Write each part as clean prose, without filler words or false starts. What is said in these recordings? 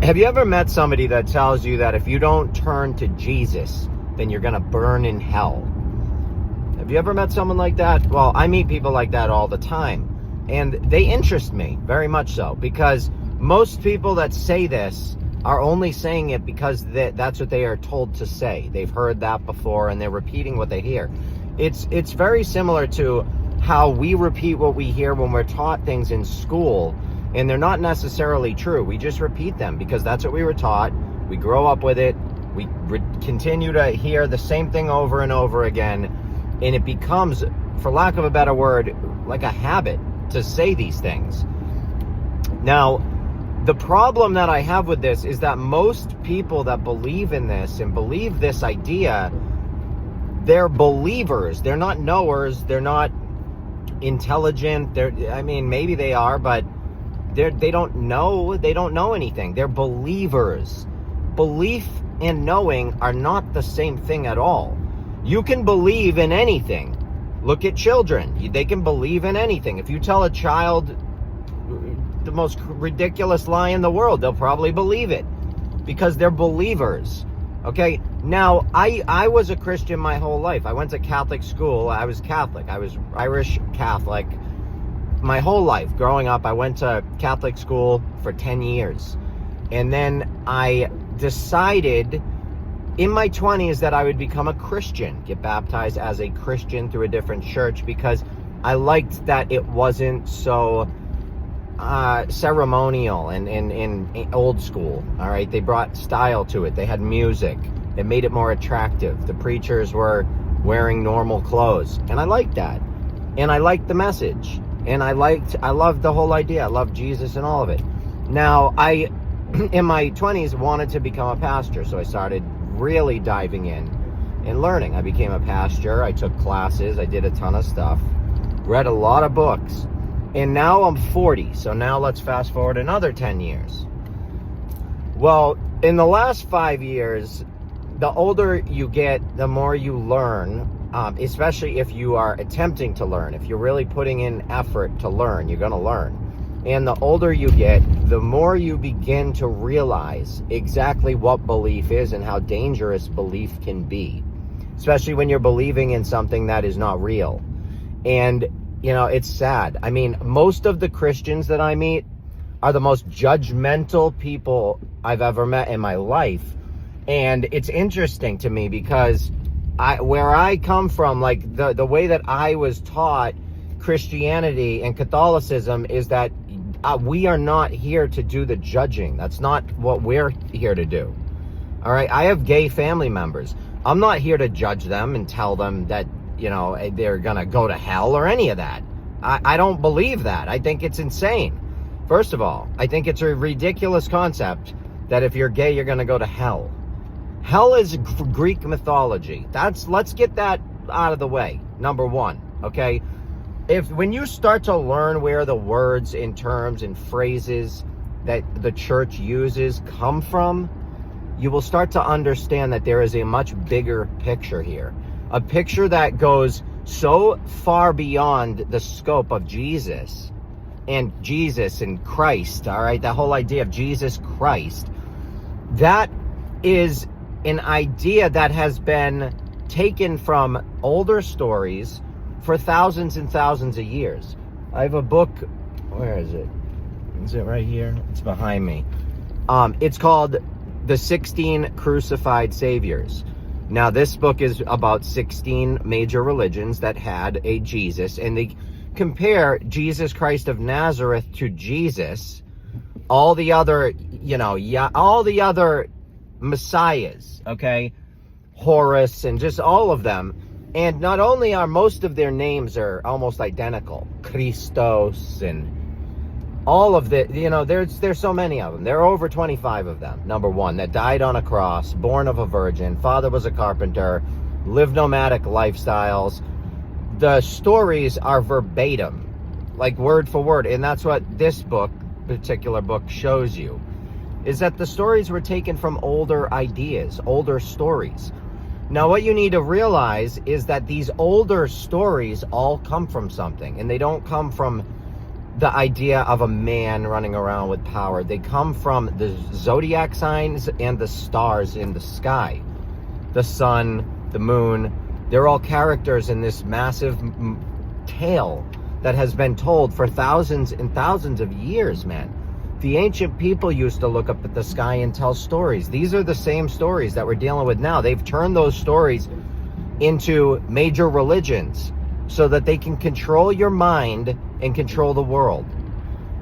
Have you ever met somebody that tells you that if you don't turn to Jesus, then you're going to burn in hell? Have you ever met someone like that? Well, I meet people like that all the time. And they interest me, very much so. Because most people that say this are only saying it because that's what they are told to say. They've heard that before and they're repeating what they hear. It's very similar to how we repeat what we hear when we're taught things in school. And they're not necessarily true. We just repeat them because that's what we were taught. We grow up with it. We continue to hear the same thing over and over again. And it becomes, for lack of a better word, like a habit to say these things. Now, the problem that I have with this is that most people that believe in this and believe this idea, they're believers. They're not knowers. They're not intelligent. Maybe they are, but they don't know anything. They're believers. Belief and knowing are not the same thing at all. You can believe in anything. Look at children. They can believe in anything. If you tell a child the most ridiculous lie in the world, they'll probably believe it because they're believers. Okay, now I was a Christian my whole life. I went to Catholic school. I was Catholic. I was Irish Catholic. My whole life, growing up, I went to Catholic school for 10 years. And then I decided in my 20s that I would become a Christian, get baptized as a Christian through a different church, because I liked that it wasn't so ceremonial and old school. All right, they brought style to it. They had music. It made it more attractive. The preachers were wearing normal clothes. And I liked that. And I liked the message. And I loved the whole idea. I loved Jesus and all of it. Now, I, in my 20s, wanted to become a pastor. So I started really diving in and learning. I became a pastor. I took classes. I did a ton of stuff. Read a lot of books. And now I'm 40. So now let's fast forward another 10 years. Well, in the last 5 years, the older you get, the more you learn. Especially if you are attempting to learn. If you're really putting in effort to learn, you're going to learn. And the older you get, the more you begin to realize exactly what belief is and how dangerous belief can be. Especially when you're believing in something that is not real. And, it's sad. I mean, most of the Christians that I meet are the most judgmental people I've ever met in my life. And it's interesting to me because where I come from, like the way that I was taught Christianity and Catholicism is that we are not here to do the judging. That's not what we're here to do. All right. I have gay family members. I'm not here to judge them and tell them that, they're going to go to hell or any of that. I don't believe that. I think it's insane. First of all, I think it's a ridiculous concept that if you're gay, you're going to go to hell. Hell is Greek mythology. Let's get that out of the way. Number one, okay? When you start to learn where the words and terms and phrases that the church uses come from, you will start to understand that there is a much bigger picture here. A picture that goes so far beyond the scope of Jesus and Christ, all right? The whole idea of Jesus Christ. That is an idea that has been taken from older stories for thousands and thousands of years. I have a book. Where is it? Is it right here? It's behind me. It's called The 16 Crucified Saviors. Now, this book is about 16 major religions that had a Jesus, and they compare Jesus Christ of Nazareth to Jesus, all the other, all the other messiahs, okay? Horus and just all of them. And not only are most of their names are almost identical, Christos and all of the, there's so many of them. There are over 25 of them, number one, that died on a cross, born of a virgin, father was a carpenter, lived nomadic lifestyles. The stories are verbatim, like word for word. And that's what this particular book shows you, is that the stories were taken from older ideas, older stories. Now, what you need to realize is that these older stories all come from something, and they don't come from the idea of a man running around with power. They come from the zodiac signs and the stars in the sky. The sun, the moon, they're all characters in this massive tale that has been told for thousands and thousands of years, man. The ancient people used to look up at the sky and tell stories. These are the same stories that we're dealing with now. They've turned those stories into major religions so that they can control your mind and control the world.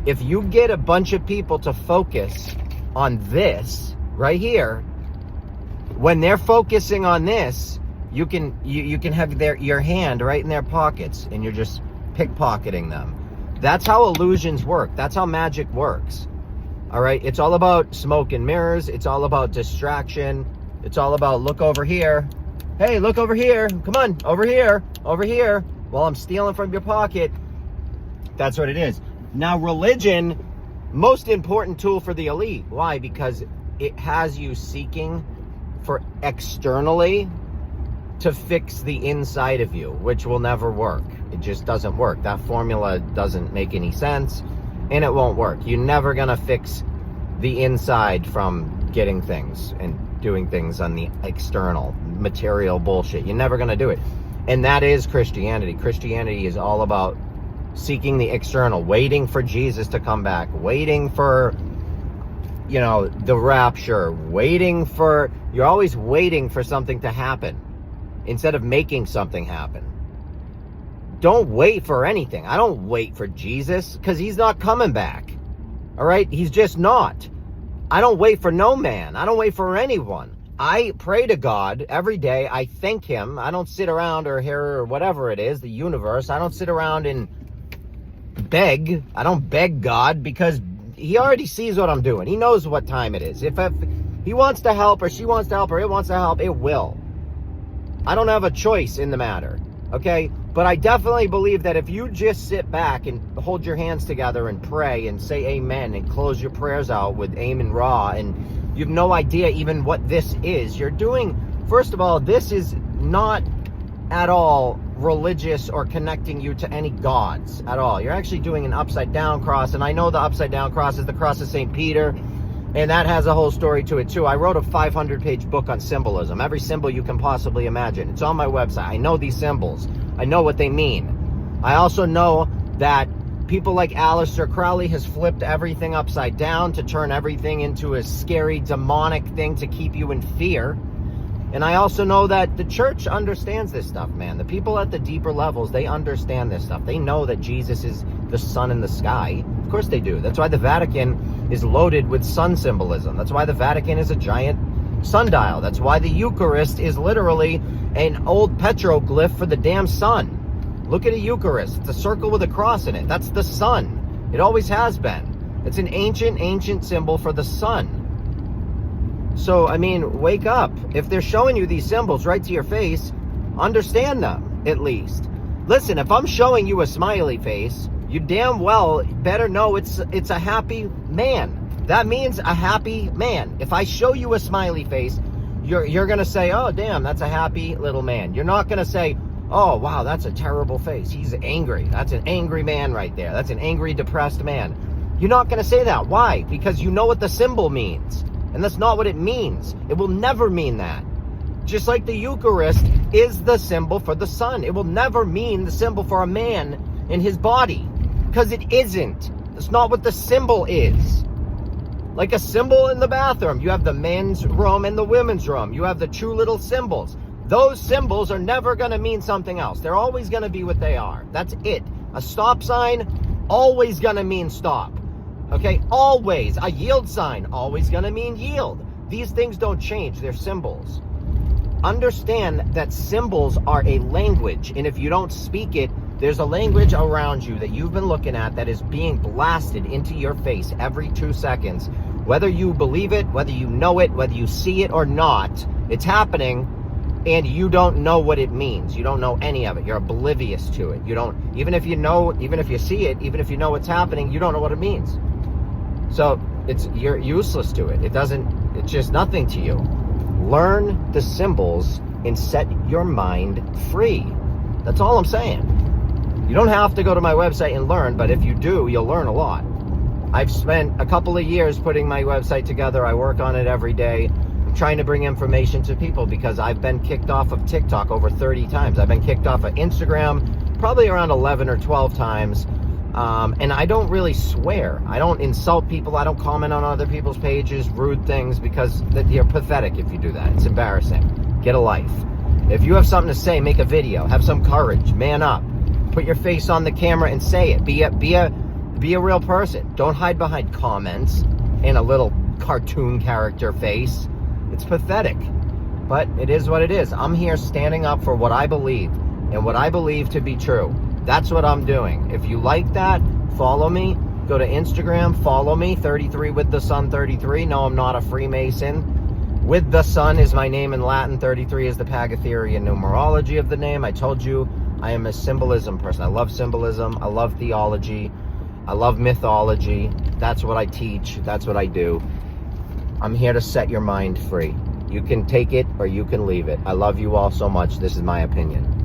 If you get a bunch of people to focus on this right here, when they're focusing on this, you can have your hand right in their pockets and you're just pickpocketing them. That's how illusions work. That's how magic works. All right? It's all about smoke and mirrors. It's all about distraction. It's all about look over here. Hey, look over here. Come on, over here. Over here. While I'm stealing from your pocket. That's what it is. Now, religion, most important tool for the elite. Why? Because it has you seeking for externally to fix the inside of you, which will never work. It just doesn't work. That formula doesn't make any sense, and it won't work. You're never gonna fix the inside from getting things and doing things on the external material bullshit. You're never gonna do it. And that is Christianity. Christianity is all about seeking the external, waiting for Jesus to come back, waiting for, you know, the rapture, waiting for, you're always waiting for something to happen instead of making something happen. Don't wait for anything. I don't wait for Jesus because he's not coming back. All right? He's just not. I don't wait for no man. I don't wait for anyone. I pray to God every day. I thank him. I don't sit around or hear or whatever it is, the universe. I don't sit around and beg. I don't beg God because he already sees what I'm doing. He knows what time it is. If he wants to help or she wants to help or it wants to help, it will. I don't have a choice in the matter, okay? But I definitely believe that if you just sit back and hold your hands together and pray and say amen and close your prayers out with Amen Ra, and you have no idea even what this is, you're doing, first of all, this is not at all religious or connecting you to any gods at all. You're actually doing an upside down cross, and I know the upside down cross is the cross of St. Peter, and that has a whole story to it too. I wrote a 500-page book on symbolism, every symbol you can possibly imagine. It's on my website. I know these symbols. I know what they mean. I also know that people like Aleister Crowley has flipped everything upside down to turn everything into a scary, demonic thing to keep you in fear. And I also know that the church understands this stuff, man. The people at the deeper levels, they understand this stuff. They know that Jesus is the sun in the sky. Of course they do. That's why the Vatican is loaded with sun symbolism. That's why the Vatican is a giant sundial. That's why the Eucharist is literally an old petroglyph for the damn sun. Look at a Eucharist. It's a circle with a cross in it. That's the sun. It always has been. It's an ancient symbol for the sun. So, I mean, wake up. If they're showing you these symbols right to your face, understand them, at least. Listen, if I'm showing you a smiley face, you damn well better know it's a happy man. That means a happy man. If I show you a smiley face, you're going to say, oh, damn, that's a happy little man. You're not going to say, oh, wow, that's a terrible face. He's angry. That's an angry man right there. That's an angry, depressed man. You're not going to say that. Why? Because you know what the symbol means. And that's not what it means. It will never mean that. Just like the Eucharist is the symbol for the sun. It will never mean the symbol for a man in his body. Because it isn't. That's not what the symbol is. Like a symbol in the bathroom. You have the men's room and the women's room. You have the two little symbols. Those symbols are never going to mean something else. They're always going to be what they are. That's it. A stop sign, always going to mean stop. Okay, always. A yield sign, always going to mean yield. These things don't change. They're symbols. Understand that symbols are a language, and if you don't speak it, there's a language around you that you've been looking at that is being blasted into your face every 2 seconds. Whether you believe it, whether you know it, whether you see it or not, it's happening, and you don't know what it means. You don't know any of it. You're oblivious to it. You don't, even if you know, even if you see it, even if you know what's happening, you don't know what it means. So you're useless to it. It's just nothing to you. Learn the symbols and set your mind free. That's all I'm saying. You don't have to go to my website and learn, but if you do, you'll learn a lot. I've spent a couple of years putting my website together. I work on it every day. I'm trying to bring information to people because I've been kicked off of TikTok over 30 times. I've been kicked off of Instagram probably around 11 or 12 times. And I don't really swear. I don't insult people. I don't comment on other people's pages, rude things, because you're pathetic if you do that. It's embarrassing. Get a life. If you have something to say, make a video. Have some courage. Man up. Put your face on the camera and say it. Be a real person. Don't hide behind comments and a little cartoon character face. It's pathetic. But it is what it is. I'm here standing up for what I believe and what I believe to be true. That's what I'm doing. If you like that, follow me. Go to Instagram, follow me, 33 with the sun 33. No, I'm not a Freemason. With the sun is my name in Latin. 33 is the Pagatherian numerology of the name. I told you I am a symbolism person. I love symbolism. I love theology. I love mythology. That's what I teach. That's what I do. I'm here to set your mind free. You can take it or you can leave it. I love you all so much. This is my opinion.